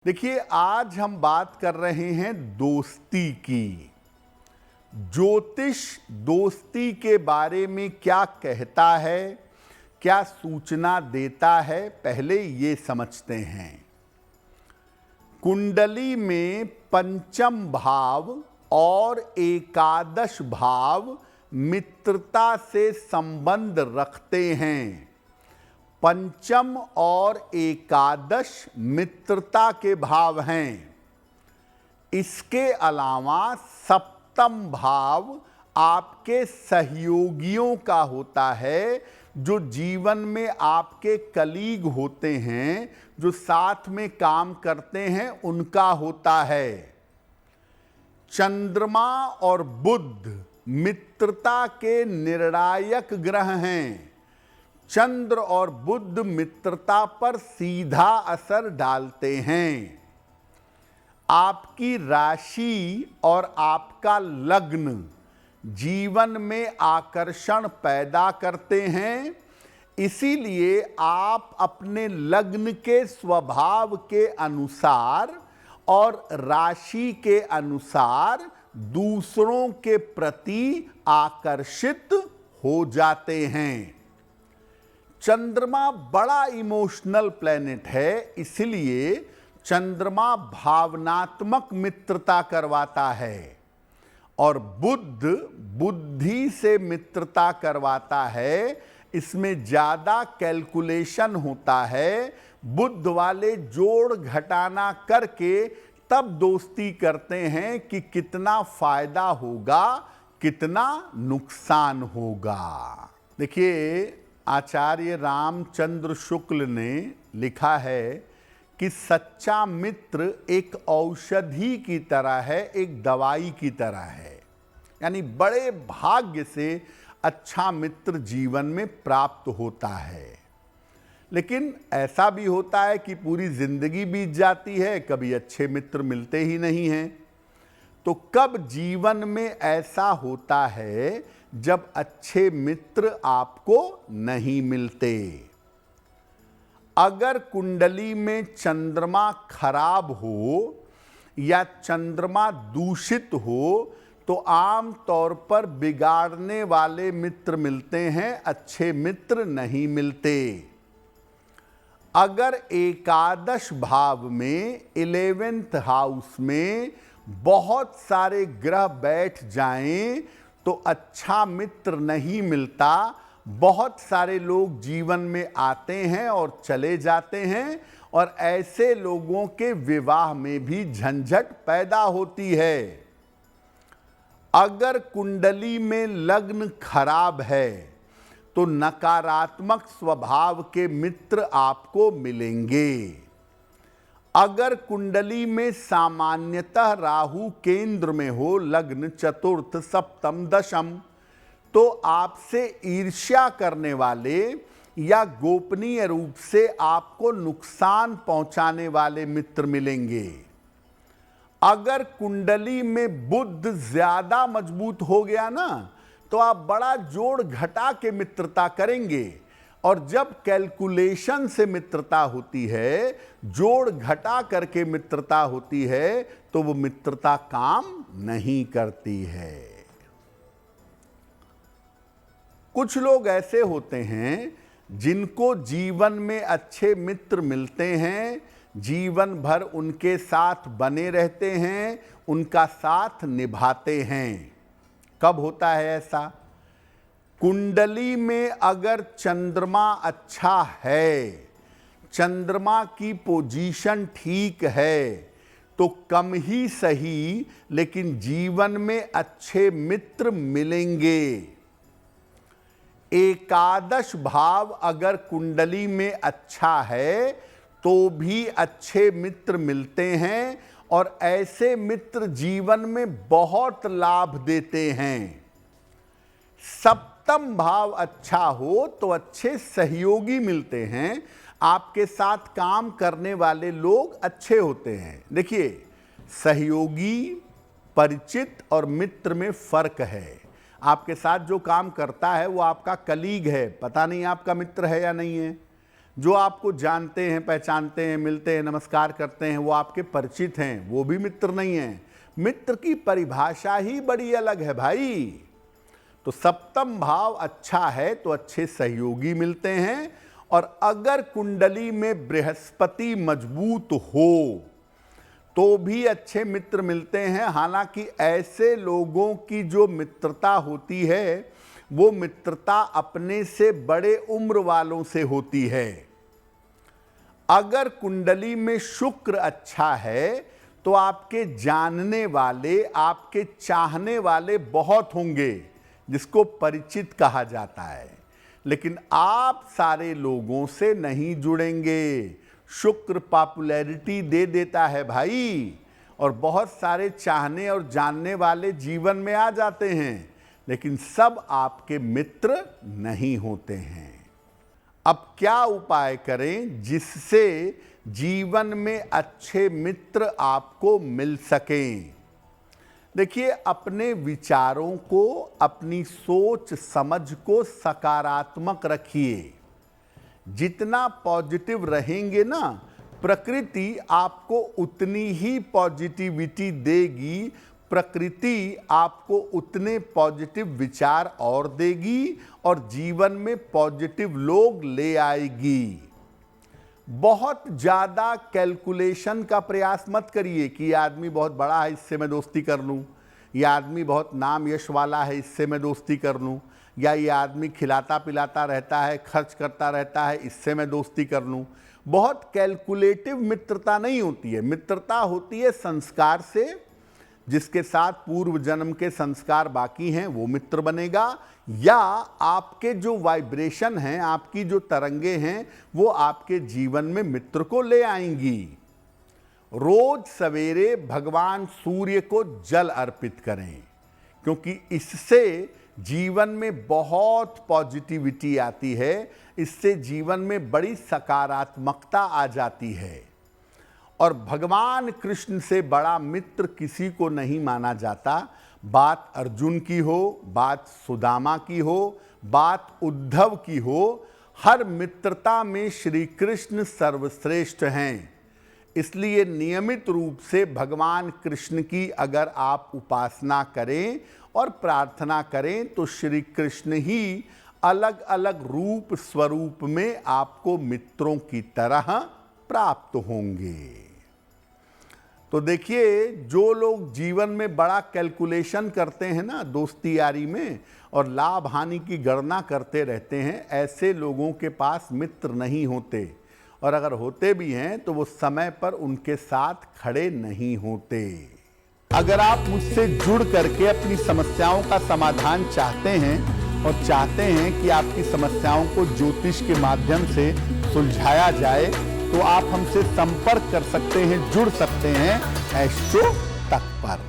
देखिए, आज हम बात कर रहे हैं दोस्ती की। ज्योतिष दोस्ती के बारे में क्या कहता है, क्या सूचना देता है, पहले ये समझते हैं। कुंडली में पंचम भाव और एकादश भाव मित्रता से संबंध रखते हैं। पंचम और एकादश मित्रता के भाव हैं। इसके अलावा सप्तम भाव आपके सहयोगियों का होता है, जो जीवन में आपके कलीग होते हैं, जो साथ में काम करते हैं, उनका होता है। चंद्रमा और बुध मित्रता के निर्णायक ग्रह हैं। चंद्र और बुध मित्रता पर सीधा असर डालते हैं। आपकी राशि और आपका लग्न जीवन में आकर्षण पैदा करते हैं, इसीलिए आप अपने लग्न के स्वभाव के अनुसार और राशि के अनुसार दूसरों के प्रति आकर्षित हो जाते हैं। चंद्रमा बड़ा इमोशनल प्लेनेट है, इसलिए चंद्रमा भावनात्मक मित्रता करवाता है। और बुध बुद्धि से मित्रता करवाता है, इसमें ज्यादा कैलकुलेशन होता है। बुध वाले जोड़ घटाना करके तब दोस्ती करते हैं कि कितना फायदा होगा, कितना नुकसान होगा। देखिए, आचार्य रामचंद्र शुक्ल ने लिखा है कि सच्चा मित्र एक औषधि की तरह है, एक दवाई की तरह है। यानी बड़े भाग्य से अच्छा मित्र जीवन में प्राप्त होता है। लेकिन ऐसा भी होता है कि पूरी जिंदगी बीत जाती है, कभी अच्छे मित्र मिलते ही नहीं हैं। तो कब जीवन में ऐसा होता है जब अच्छे मित्र आपको नहीं मिलते? अगर कुंडली में चंद्रमा खराब हो या चंद्रमा दूषित हो तो आम तौर पर बिगाड़ने वाले मित्र मिलते हैं, अच्छे मित्र नहीं मिलते। अगर एकादश भाव में 11th हाउस में बहुत सारे ग्रह बैठ जाएं तो अच्छा मित्र नहीं मिलता। बहुत सारे लोग जीवन में आते हैं और चले जाते हैं, और ऐसे लोगों के विवाह में भी झंझट पैदा होती है। अगर कुंडली में लग्न खराब है तो नकारात्मक स्वभाव के मित्र आपको मिलेंगे। अगर कुंडली में सामान्यतः राहु केंद्र में हो, लग्न चतुर्थ सप्तम दशम, तो आपसे ईर्ष्या करने वाले या गोपनीय रूप से आपको नुकसान पहुंचाने वाले मित्र मिलेंगे। अगर कुंडली में बुध ज्यादा मजबूत हो गया ना, तो आप बड़ा जोड़ घटा के मित्रता करेंगे। और जब कैलकुलेशन से मित्रता होती है, जोड़ घटा करके मित्रता होती है, तो वो मित्रता काम नहीं करती है। कुछ लोग ऐसे होते हैं जिनको जीवन में अच्छे मित्र मिलते हैं, जीवन भर उनके साथ बने रहते हैं, उनका साथ निभाते हैं। कब होता है ऐसा? कुंडली में अगर चंद्रमा अच्छा है, चंद्रमा की पोजीशन ठीक है, तो कम ही सही लेकिन जीवन में अच्छे मित्र मिलेंगे। एकादश भाव अगर कुंडली में अच्छा है तो भी अच्छे मित्र मिलते हैं, और ऐसे मित्र जीवन में बहुत लाभ देते हैं। सप्तम भाव अच्छा हो तो अच्छे सहयोगी मिलते हैं, आपके साथ काम करने वाले लोग अच्छे होते हैं। देखिए, सहयोगी, परिचित और मित्र में फर्क है। आपके साथ जो काम करता है वो आपका कलीग है, पता नहीं आपका मित्र है या नहीं है। जो आपको जानते हैं, पहचानते हैं, मिलते हैं, नमस्कार करते हैं, वो आपके परिचित हैं, वो भी मित्र नहीं हैं। मित्र की परिभाषा ही बड़ी अलग है भाई। तो सप्तम भाव अच्छा है तो अच्छे सहयोगी मिलते हैं, और अगर कुंडली में बृहस्पति मजबूत हो तो भी अच्छे मित्र मिलते हैं। हालांकि ऐसे लोगों की जो मित्रता होती है वो मित्रता अपने से बड़े उम्र वालों से होती है। अगर कुंडली में शुक्र अच्छा है तो आपके जानने वाले, आपके चाहने वाले बहुत होंगे, जिसको परिचित कहा जाता है। लेकिन आप सारे लोगों से नहीं जुड़ेंगे। शुक्र पॉपुलैरिटी दे देता है भाई, और बहुत सारे चाहने और जानने वाले जीवन में आ जाते हैं, लेकिन सब आपके मित्र नहीं होते हैं। अब क्या उपाय करें जिससे जीवन में अच्छे मित्र आपको मिल सकें? देखिए, अपने विचारों को, अपनी सोच समझ को सकारात्मक रखिए। जितना पॉजिटिव रहेंगे ना, प्रकृति आपको उतनी ही पॉजिटिविटी देगी, प्रकृति आपको उतने पॉजिटिव विचार और देगी, और जीवन में पॉजिटिव लोग ले आएगी। बहुत ज़्यादा कैलकुलेशन का प्रयास मत करिए कि ये आदमी बहुत बड़ा है, इससे मैं दोस्ती कर लूँ, ये आदमी बहुत नाम यश वाला है, इससे मैं दोस्ती कर लूँ, या ये आदमी खिलाता पिलाता रहता है, खर्च करता रहता है, इससे मैं दोस्ती कर लूँ। बहुत कैलकुलेटिव मित्रता नहीं होती है। मित्रता होती है संस्कार से। जिसके साथ पूर्व जन्म के संस्कार बाकी हैं वो मित्र बनेगा, या आपके जो वाइब्रेशन हैं, आपकी जो तरंगे हैं, वो आपके जीवन में मित्र को ले आएंगी। रोज सवेरे भगवान सूर्य को जल अर्पित करें, क्योंकि इससे जीवन में बहुत पॉजिटिविटी आती है, इससे जीवन में बड़ी सकारात्मकता आ जाती है। और भगवान कृष्ण से बड़ा मित्र किसी को नहीं माना जाता। बात अर्जुन की हो, बात सुदामा की हो, बात उद्धव की हो, हर मित्रता में श्री कृष्ण सर्वश्रेष्ठ हैं। इसलिए नियमित रूप से भगवान कृष्ण की अगर आप उपासना करें और प्रार्थना करें तो श्री कृष्ण ही अलग अलग रूप स्वरूप में आपको मित्रों की तरह प्राप्त होंगे। तो देखिए, जो लोग जीवन में बड़ा कैलकुलेशन करते हैं ना दोस्ती यारी में, और लाभ हानि की गणना करते रहते हैं, ऐसे लोगों के पास मित्र नहीं होते, और अगर होते भी हैं तो वो समय पर उनके साथ खड़े नहीं होते। अगर आप मुझसे जुड़ करके अपनी समस्याओं का समाधान चाहते हैं और चाहते हैं कि आपकी समस्याओं को ज्योतिष के माध्यम से सुलझाया जाए, तो आप हमसे संपर्क कर सकते हैं, जुड़ सकते हैं एस्ट्रो तक पर।